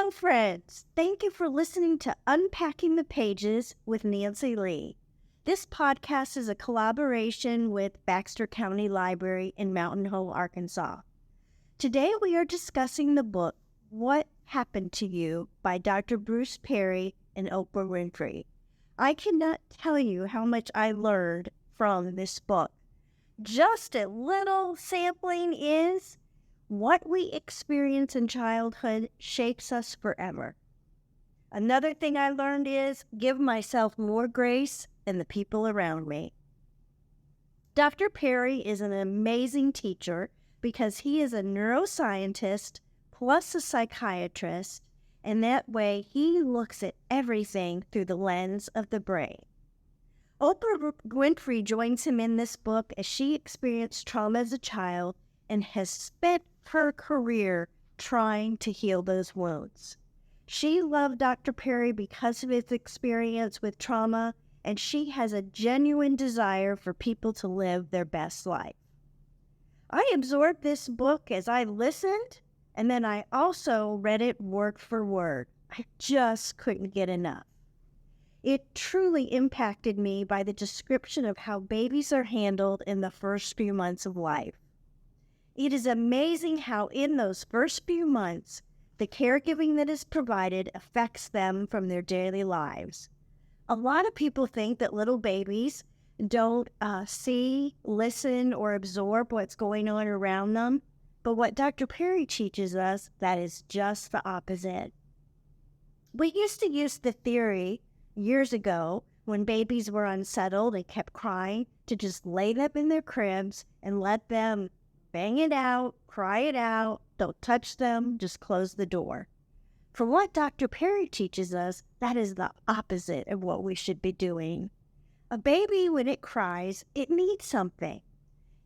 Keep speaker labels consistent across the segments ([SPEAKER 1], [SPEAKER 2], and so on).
[SPEAKER 1] Hello, friends. Thank you for listening to Unpacking the Pages with Nancy Lee. This podcast is a collaboration with Baxter County Library in Mountain Home, Arkansas. Today we are discussing the book, What Happened to You by Dr. Bruce Perry and Oprah Winfrey. I cannot tell you how much I learned from this book. Just a little sampling is what we experience in childhood shapes us forever. Another thing I learned is give myself more grace and the people around me. Dr. Perry is an amazing teacher because he is a neuroscientist plus a psychiatrist, and that way he looks at everything through the lens of the brain. Oprah Winfrey joins him in this book as she experienced trauma as a child and has spent her career trying to heal those wounds. She loved Dr. Perry because of his experience with trauma, and she has a genuine desire for people to live their best life. I absorbed this book as I listened, and then I also read it word for word. I just couldn't get enough. It truly impacted me by the description of how babies are handled in the first few months of life. It is amazing how in those first few months, the caregiving that is provided affects them from their daily lives. A lot of people think that little babies don't see, listen, or absorb what's going on around them. But what Dr. Perry teaches us, that is just the opposite. We used to use the theory years ago when babies were unsettled and kept crying to just lay them in their cribs and let them bang it out, cry it out, don't touch them, just close the door. From what Dr. Perry teaches us, that is the opposite of what we should be doing. A baby, when it cries, it needs something.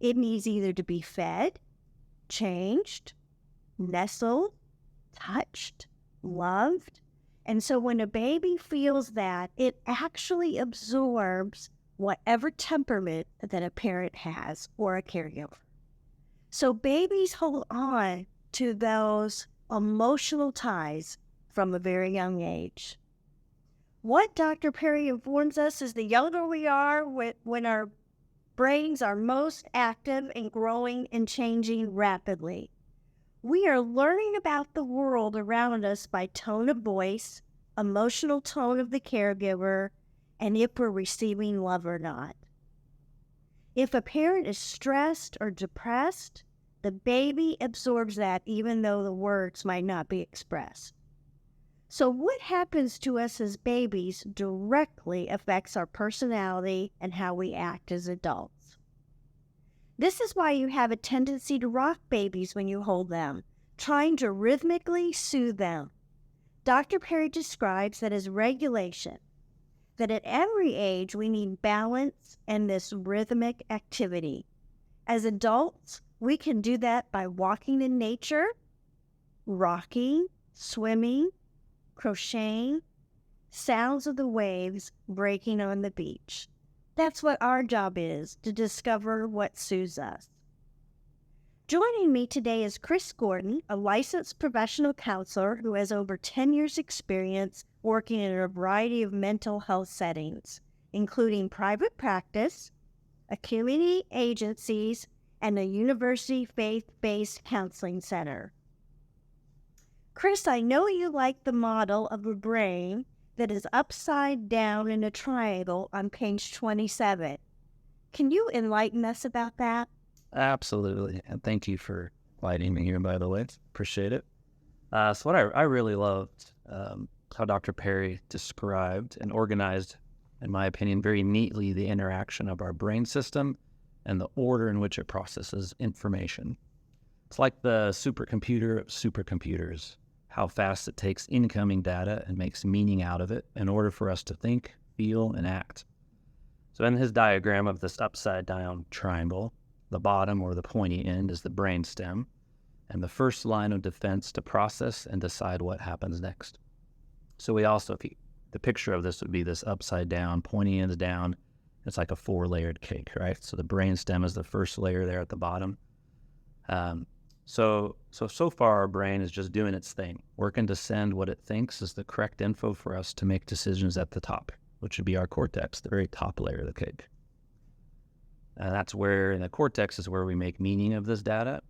[SPEAKER 1] It needs either to be fed, changed, nestled, touched, loved. And so when a baby feels that, it actually absorbs whatever temperament that a parent has or a caregiver. So babies hold on to those emotional ties from a very young age. What Dr. Perry informs us is the younger we are, when our brains are most active and growing and changing rapidly. We are learning about the world around us by tone of voice, emotional tone of the caregiver, and if we're receiving love or not. If a parent is stressed or depressed, the baby absorbs that even though the words might not be expressed. So what happens to us as babies directly affects our personality and how we act as adults. This is why you have a tendency to rock babies when you hold them, trying to rhythmically soothe them. Dr. Perry describes that as regulation, that at every age we need balance and this rhythmic activity. As adults, we can do that by walking in nature, rocking, swimming, crocheting, sounds of the waves breaking on the beach. That's what our job is, to discover what soothes us. Joining me today is Chris Gordon, a licensed professional counselor who has over 10 years' experience working in a variety of mental health settings, including private practice, a community agencies, and a university faith-based counseling center. Chris, I know you like the model of a brain that is upside down in a triangle on page 27. Can you enlighten us about that?
[SPEAKER 2] Absolutely. And thank you for inviting me here, by the way. Appreciate it. So what I really loved how Dr. Perry described and organized, in my opinion, very neatly the interaction of our brain system and the order in which it processes information. It's like the supercomputer of supercomputers, how fast it takes incoming data and makes meaning out of it in order for us to think, feel, and act. So in his diagram of this upside down triangle, the bottom or the pointy end is the brainstem, and the first line of defense to process and decide what happens next. So we also, the picture of this would be this upside down, pointy ends down. It's like a 4-layered cake, right? So the brainstem is the first layer there at the bottom. So far our brain is just doing its thing, working to send what it thinks is the correct info for us to make decisions at the top, which would be our cortex, the very top layer of the cake. And that's where, in the cortex is where we make meaning of this data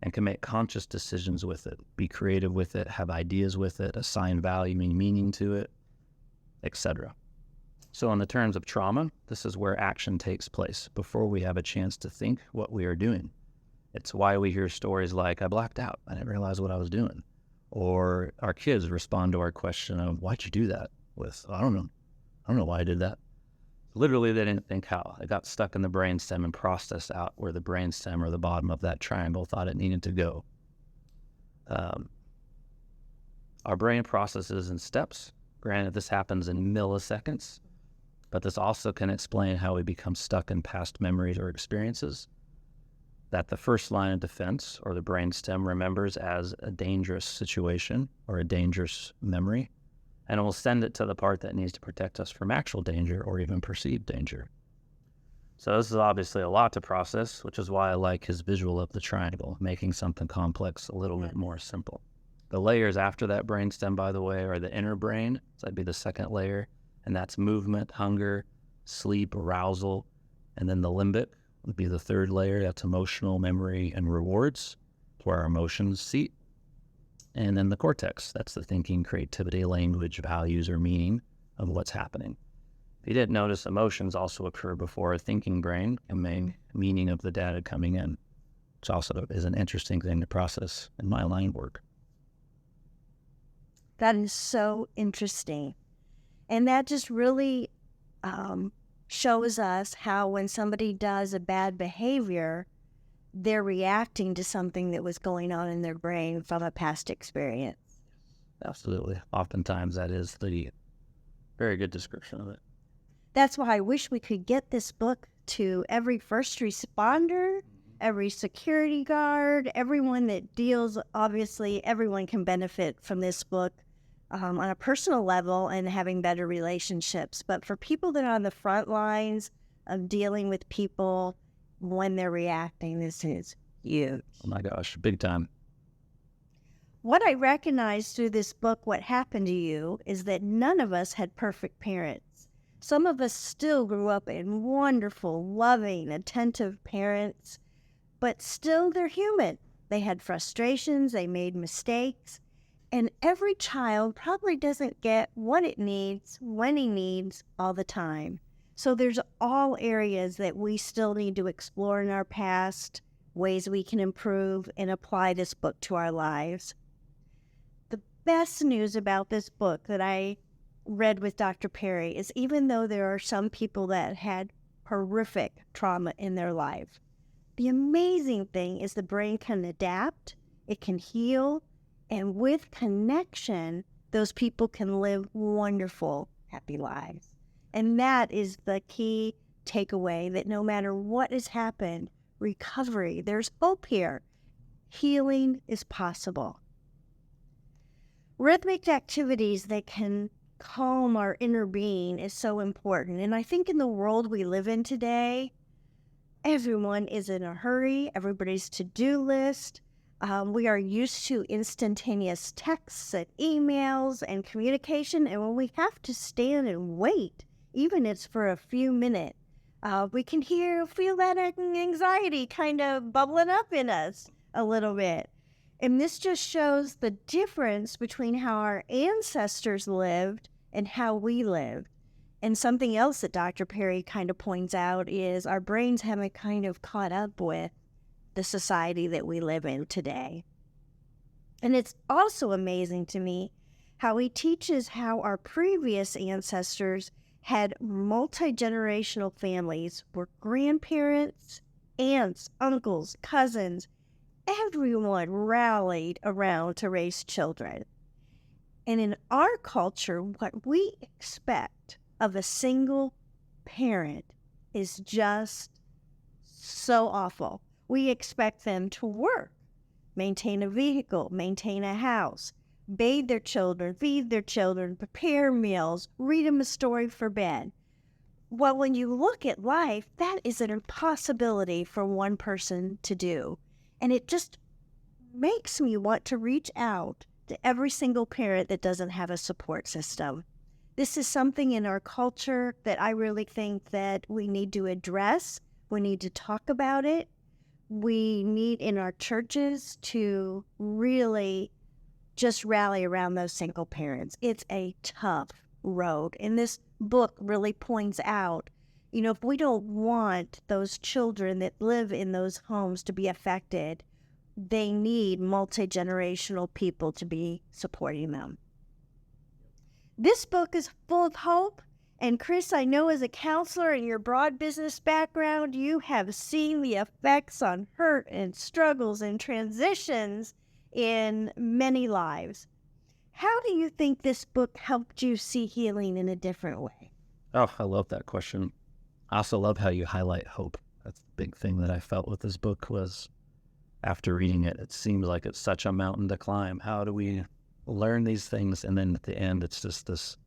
[SPEAKER 2] and can make conscious decisions with it, be creative with it, have ideas with it, assign value, meaning to it, etc. So in the terms of trauma, this is where action takes place before we have a chance to think what we are doing. It's why we hear stories like, I blacked out, I didn't realize what I was doing. Or our kids respond to our question of, why'd you do that? With, I don't know why I did that. Literally, they didn't think how. It got stuck in the brainstem and processed out where the brainstem or the bottom of that triangle thought it needed to go. Our brain processes in steps. Granted, this happens in milliseconds, but this also can explain how we become stuck in past memories or experiences that the first line of defense or the brainstem remembers as a dangerous situation or a dangerous memory, and it will send it to the part that needs to protect us from actual danger or even perceived danger. So this is obviously a lot to process, which is why I like his visual of the triangle, making something complex a little bit more simple. The layers after that brainstem, by the way, are the inner brain. So that'd be the second layer, and that's movement, hunger, sleep, arousal, and then the limbic would be the third layer. That's emotional, memory, and rewards, where our emotions seat. And then the cortex, that's the thinking, creativity, language, values, or meaning of what's happening. If you didn't notice, emotions also occur before a thinking brain and make meaning of the data coming in, which also is an interesting thing to process in my line work.
[SPEAKER 1] That is so interesting. And that just really shows us how when somebody does a bad behavior, they're reacting to something that was going on in their brain from a past experience.
[SPEAKER 2] Absolutely. Oftentimes that is the very good description of it.
[SPEAKER 1] That's why I wish we could get this book to every first responder, every security guard, everyone that deals, obviously everyone can benefit from this book on a personal level and having better relationships. But for people that are on the front lines of dealing with people when they're reacting, this is huge.
[SPEAKER 2] Oh my gosh, big time.
[SPEAKER 1] What I recognized through this book, what happened to you, is that none of us had perfect parents. Some of us still grew up in wonderful, loving, attentive parents, but still they're human. They had frustrations, they made mistakes, and every child probably doesn't get what it needs, when he needs, all the time. So there's all areas that we still need to explore in our past, ways we can improve and apply this book to our lives. The best news about this book that I read with Dr. Perry is even though there are some people that had horrific trauma in their life, the amazing thing is the brain can adapt, it can heal, and with connection, those people can live wonderful, happy lives. And that is the key takeaway, that no matter what has happened, recovery, there's hope here. Healing is possible. Rhythmic activities that can calm our inner being is so important. And I think in the world we live in today, everyone is in a hurry, everybody's to-do list. We are used to instantaneous texts and emails and communication. And when we have to stand and wait, even if it's for a few minutes, we can feel that anxiety kind of bubbling up in us a little bit. And this just shows the difference between how our ancestors lived and how we lived. And something else that Dr. Perry kind of points out is our brains haven't kind of caught up with the society that we live in today. And it's also amazing to me how he teaches how our previous ancestors had multi-generational families where grandparents, aunts, uncles, cousins, everyone rallied around to raise children. And in our culture, what we expect of a single parent is just so awful. We expect them to work, maintain a vehicle, maintain a house, bathe their children, feed their children, prepare meals, read them a story for bed. Well, when you look at life, that is an impossibility for one person to do. And it just makes me want to reach out to every single parent that doesn't have a support system. This is something in our culture that I really think that we need to address. We need to talk about it. We need in our churches to really just rally around those single parents. It's a tough road. And this book really points out, if we don't want those children that live in those homes to be affected, they need multi-generational people to be supporting them. This book is full of hope. And Chris, I know as a counselor in your broad business background, you have seen the effects on hurt and struggles and transitions in many lives. How do you think this book helped you see healing in a different way?
[SPEAKER 2] Oh, I love that question. I also love how you highlight hope. That's the big thing that I felt with this book was after reading it, it seems like it's such a mountain to climb. How do we learn these things? And then at the end, it's just this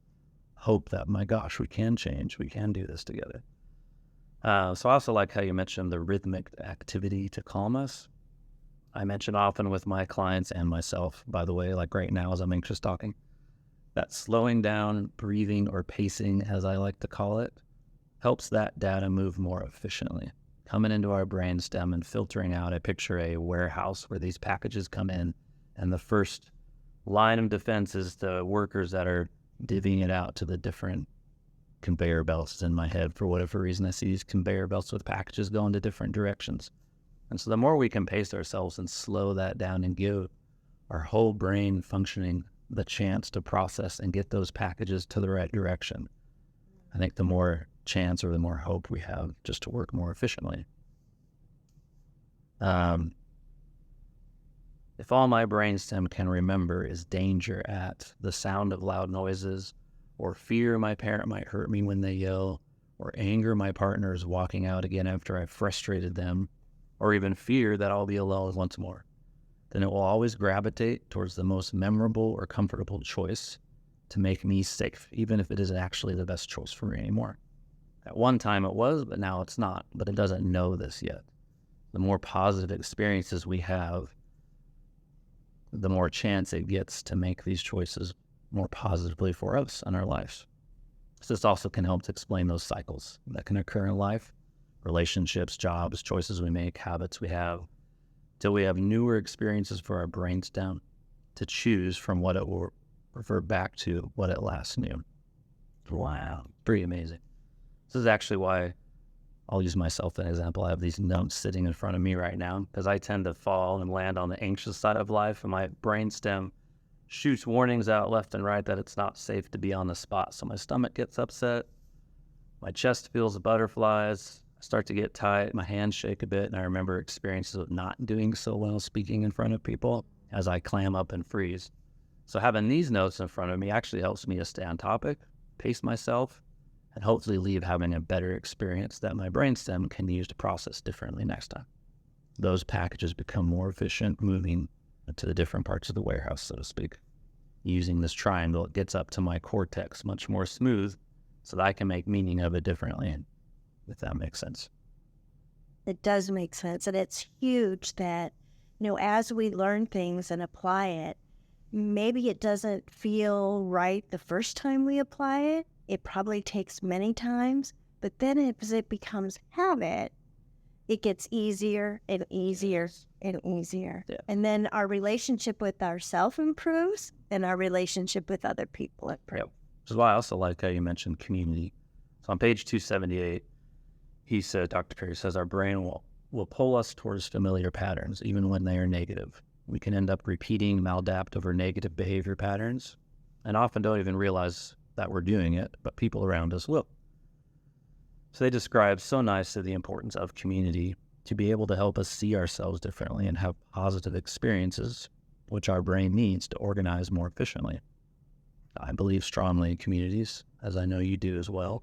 [SPEAKER 2] hope that, my gosh, we can change. We can do this together. So I also like how you mentioned the rhythmic activity to calm us. I mention often with my clients and myself, by the way, like right now as I'm anxious talking, that slowing down, breathing, or pacing, as I like to call it, helps that data move more efficiently. Coming into our brainstem and filtering out, I picture a warehouse where these packages come in, and the first line of defense is the workers that are divvying it out to the different conveyor belts in my head. For whatever reason, I see these conveyor belts with packages going to different directions. And so the more we can pace ourselves and slow that down and give our whole brain functioning the chance to process and get those packages to the right direction, I think the more chance or the more hope we have just to work more efficiently. If all my brainstem can remember is danger at the sound of loud noises, or fear my parent might hurt me when they yell, or anger my partner is walking out again after I've frustrated them, or even fear that I'll be alone once more, then it will always gravitate towards the most memorable or comfortable choice to make me safe, even if it isn't actually the best choice for me anymore. At one time it was, but now it's not, but it doesn't know this yet. The more positive experiences we have, the more chance it gets to make these choices more positively for us in our lives. So this also can help to explain those cycles that can occur in life, relationships, jobs, choices we make, habits we have, till we have newer experiences for our brainstem to choose from what it will revert back to what it last knew. Wow, pretty amazing. This is actually why I'll use myself as an example. I have these notes sitting in front of me right now because I tend to fall and land on the anxious side of life, and my brainstem shoots warnings out left and right that it's not safe to be on the spot. So my stomach gets upset, my chest feels butterflies, I start to get tight, my hands shake a bit, and I remember experiences of not doing so well speaking in front of people as I clam up and freeze. So having these notes in front of me actually helps me to stay on topic, pace myself, and hopefully leave having a better experience that my brainstem can use to process differently next time. Those packages become more efficient moving to the different parts of the warehouse, so to speak. Using this triangle, it gets up to my cortex much more smooth so that I can make meaning of it differently, if that makes sense.
[SPEAKER 1] It does make sense. And it's huge that, as we learn things and apply it, maybe it doesn't feel right the first time we apply it. It probably takes many times, but then as it becomes habit, it gets easier and easier and easier.
[SPEAKER 2] Yeah.
[SPEAKER 1] And then our relationship with ourselves improves and our relationship with other people improves.
[SPEAKER 2] Yep. Which is why I also like how you mentioned community. So on page 278, he said, Dr. Perry says, our brain will pull us towards familiar patterns, even when they are negative. We can end up repeating maladaptive or negative behavior patterns and often don't even realize that we're doing it, but people around us will. So they describe so nicely the importance of community to be able to help us see ourselves differently and have positive experiences, which our brain needs to organize more efficiently. I believe strongly in communities, as I know you do as well.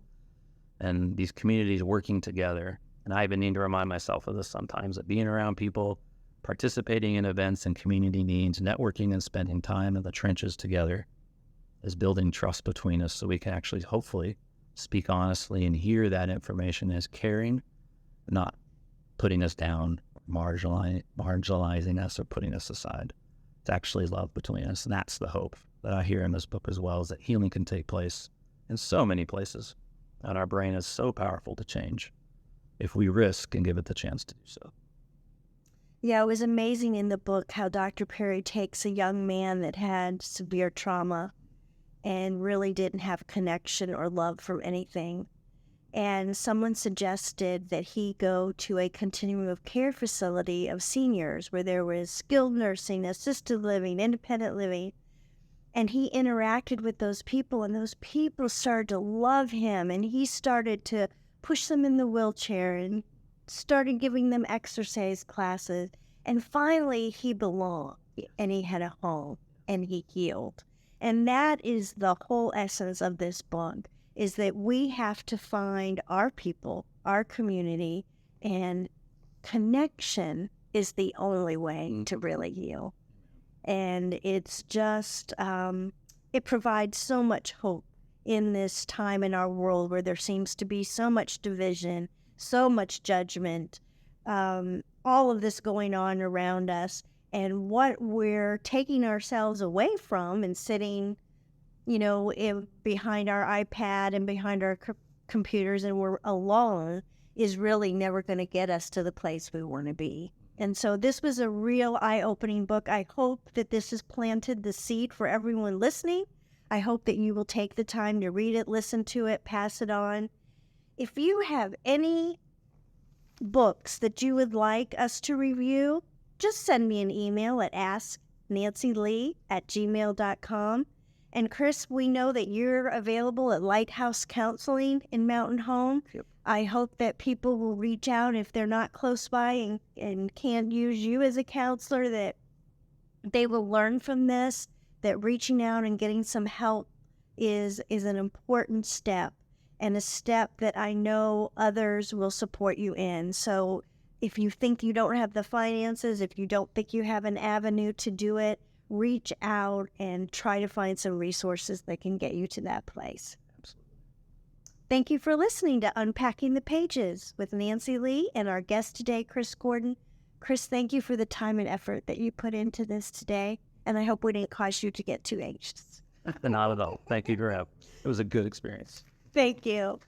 [SPEAKER 2] And these communities working together, and I even need to remind myself of this sometimes, that being around people, participating in events and community needs, networking and spending time in the trenches together is building trust between us so we can actually hopefully speak honestly and hear that information as caring, not putting us down, marginalizing us, or putting us aside. It's actually love between us. And that's the hope that I hear in this book as well, is that healing can take place in so many places. And our brain is so powerful to change if we risk and give it the chance to do so.
[SPEAKER 1] Yeah, it was amazing in the book how Dr. Perry takes a young man that had severe trauma and really didn't have connection or love for anything. And someone suggested that he go to a continuum of care facility of seniors where there was skilled nursing, assisted living, independent living. And he interacted with those people, and those people started to love him, and he started to push them in the wheelchair and started giving them exercise classes. And finally, he belonged, and he had a home, and he healed. And that is the whole essence of this book, is that we have to find our people, our community, and connection is the only way to really heal. And it's just, it provides so much hope in this time in our world where there seems to be so much division, so much judgment, all of this going on around us, and what we're taking ourselves away from and sitting, behind our iPad and behind our computers, and we're alone, is really never going to get us to the place we want to be. And so this was a real eye-opening book. I hope that this has planted the seed for everyone listening. I hope that you will take the time to read it, listen to it, pass it on. If you have any books that you would like us to review, just send me an email at asknancylee@gmail.com. And Chris, we know that you're available at Lighthouse Counseling in Mountain Home.
[SPEAKER 2] Yep.
[SPEAKER 1] I hope that people will reach out if they're not close by and can't use you as a counselor, that they will learn from this, that reaching out and getting some help is an important step, and a step that I know others will support you in. So if you think you don't have the finances, if you don't think you have an avenue to do it, reach out and try to find some resources that can get you to that place.
[SPEAKER 2] Absolutely.
[SPEAKER 1] Thank you for listening to Unpacking the Pages with Nancy Lee and our guest today, Chris Gordon. Chris, thank you for the time and effort that you put into this today, and I hope we didn't cause you to get too anxious.
[SPEAKER 2] Not at all. Thank you for having me. It was a good experience.
[SPEAKER 1] Thank you.